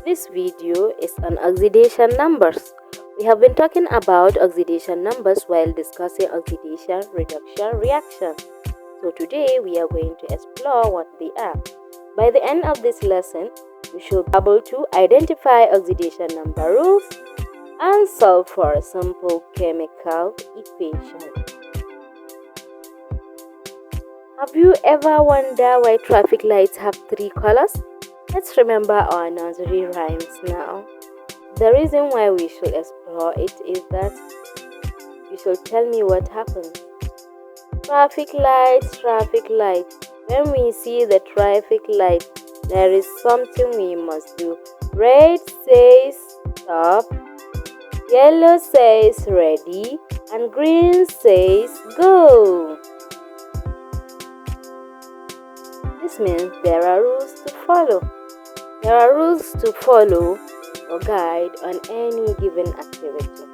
This video is on oxidation numbers. We have been talking about oxidation numbers while discussing oxidation reduction reactions. So today we are going to explore what they are. By the end of this lesson, we should be able to identify oxidation number rules and solve for a simple chemical equation. Have you ever wondered why traffic lights have three colors? Let's remember our nursery rhymes now. The reason why we should explore it is that you should tell me what happens. Traffic lights, traffic lights. When we see the traffic light, there is something we must do. Red says stop, yellow says ready, and green says go. This means there are rules to follow. There are rules to follow or guide on any given activity.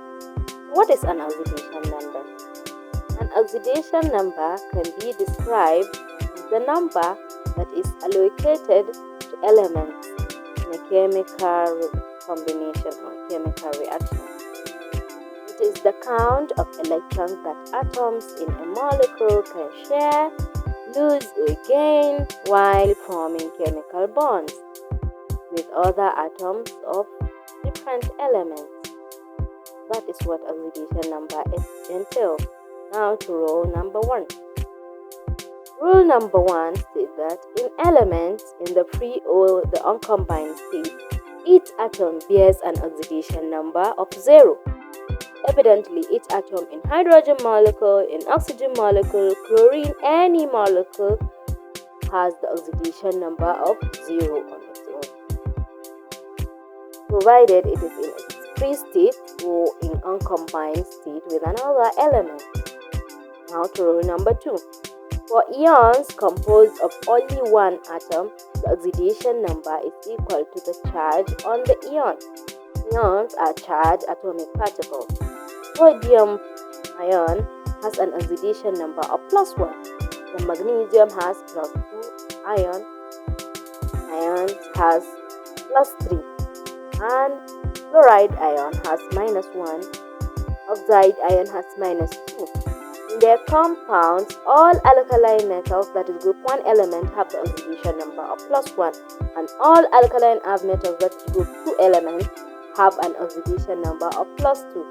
What is an oxidation number? An oxidation number can be described as the number that is allocated to elements in a chemical combination or chemical reaction. It is the count of electrons that atoms in a molecule can share, lose or gain while forming chemical bonds with other atoms of different elements. That is what oxidation number entails. Now to rule number 1. Rule number 1 states that in elements in the free or the uncombined state, each atom bears an oxidation number of 0. Evidently, each atom in hydrogen molecule, in oxygen molecule, chlorine, any molecule has the oxidation number of 0 on its own, provided it is in its free state or in uncombined state with another element. Now to rule number 2. For ions composed of only one atom, the oxidation number is equal to the charge on the ion. Ions are charged atomic particles. Sodium ion has an oxidation number of +1. The magnesium has +2 ion. Ion has +3. And fluoride ion has -1. Oxide ion has -2. In their compounds, all alkaline metals, that is group 1 element, have the oxidation number of +1, and all alkaline earth metals, that is group 2 element, have an oxidation number of +2.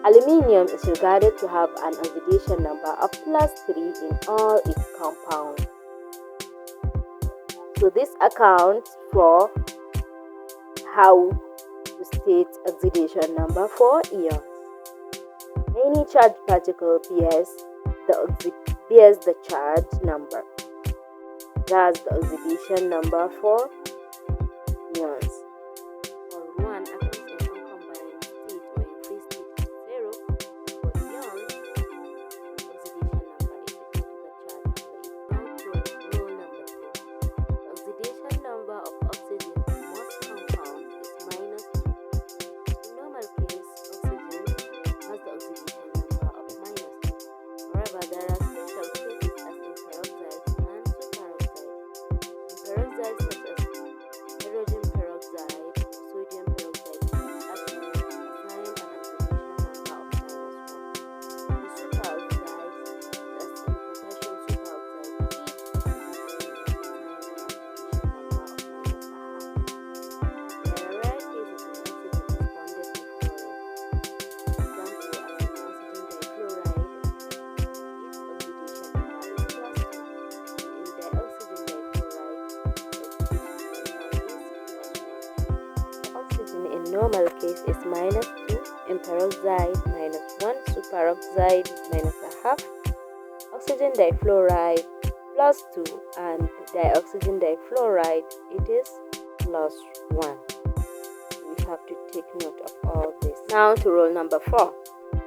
Aluminium is regarded to have an oxidation number of +3 in all its compounds. So this accounts for how to state oxidation number for ions. Any charged particle bears the charge number. That's the oxidation number for ions. For one atoms in uncombined state or in free state is 0. For ions, oxidation number is equal to the charge number. Now to rule number 2. The oxidation number of oxygen in most compounds is -2. In normal case, oxygen has the oxidation number of -2. However, there are special cases as in peroxide and superoxide. In peroxide such as hydrogen peroxide or sodium peroxide, each atom assign an oxidation number of -1. In superoxide, such as in potassium superoxide, each atom assign an oxidation number of -1/2. There are rare cases when oxygen is bonded to fluorine. For example, as in oxygen difluoride, its oxidation number is +2. In dioxygen difluoride, the oxidation number is +1. Oxygen in normal case is -2, in peroxide -1, superoxide -1/2, oxygen difluoride +2, and dioxygen difluoride it is +1. We have to take note of all this. Now to rule number 4.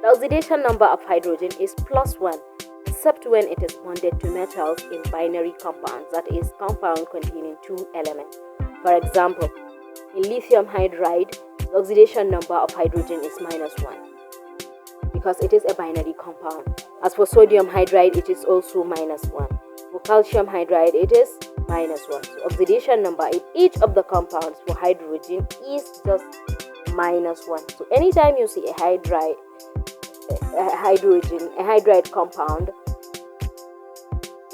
The oxidation number of hydrogen is +1, except when it is bonded to metals in binary compounds, that is, compound containing 2 elements. For example, in lithium hydride, the oxidation number of hydrogen is -1 because it is a binary compound. As for sodium hydride, it is also -1. For calcium hydride, it is -1. So oxidation number in each of the compounds for hydrogen is just -1. So anytime you see a hydride compound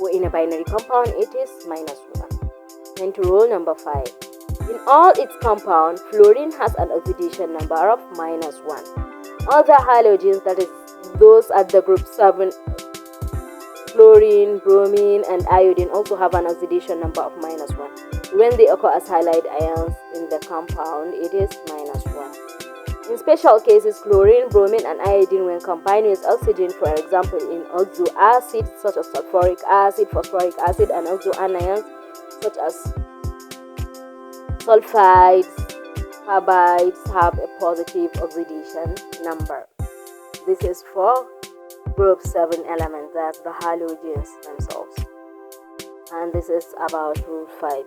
or in a binary compound, it is -1. And to rule number 5. In all its compounds, fluorine has an oxidation number of -1. Other halogens, that is those at the group 7, fluorine, bromine, and iodine, also have an oxidation number of -1. When they occur as halide ions in the compound, it is -1. In special cases, chlorine, bromine, and iodine, when combined with oxygen, for example in oxo acids such as sulfuric acid, phosphoric acid, and oxo anions such as sulfides, carbides, have a positive oxidation number. This is for group 7 elements, that's the halogens themselves. And this is about rule 5.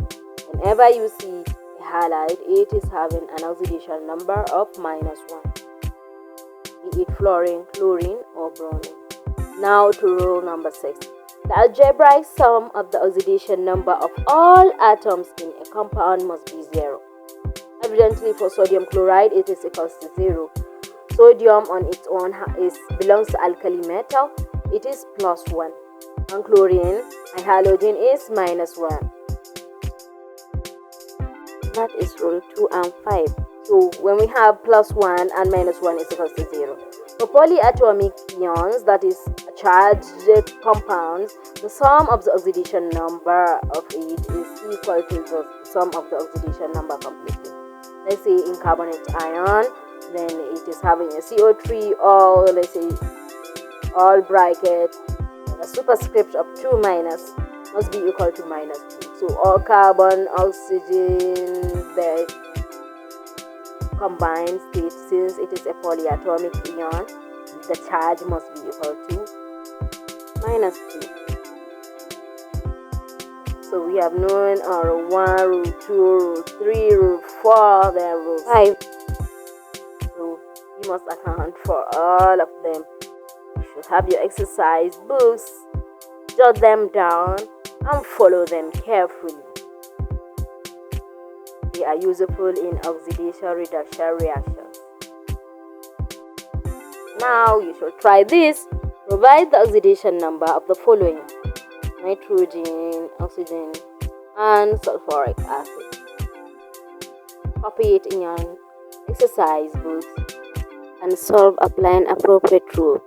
Whenever you see a halide, it is having an oxidation number of -1, be it fluorine, chlorine, or bromine. Now to rule number 6. The algebraic sum of the oxidation number of all atoms in a compound must be 0. Evidently, for sodium chloride, it is equals to 0. Sodium on its own belongs to alkali metal, it is +1. And chlorine, a halogen, is -1. That is rule 2 and 5. So when we have +1 and -1 is equals to 0. For polyatomic ions, that is charged compounds, the sum of the oxidation number of it is equal to the sum of the oxidation number completely. Let's say in carbonate ion, then it is having a CO3, or let's say all bracket, a superscript of 2 minus must be equal to -2. So all carbon, oxygen, the combined state, since it is a polyatomic ion, the charge must be equal to -2. So we have known rule 1, rule 2, rule 3, rule 4, then rule 5. So you must account for all of them. You should have your exercise books, jot them down, and follow them carefully. They are useful in oxidation reduction reactions. Now you should try this. Provide the oxidation number of the following: nitrogen, oxygen, and sulfuric acid. Copy it in your exercise books and solve applying appropriate rule.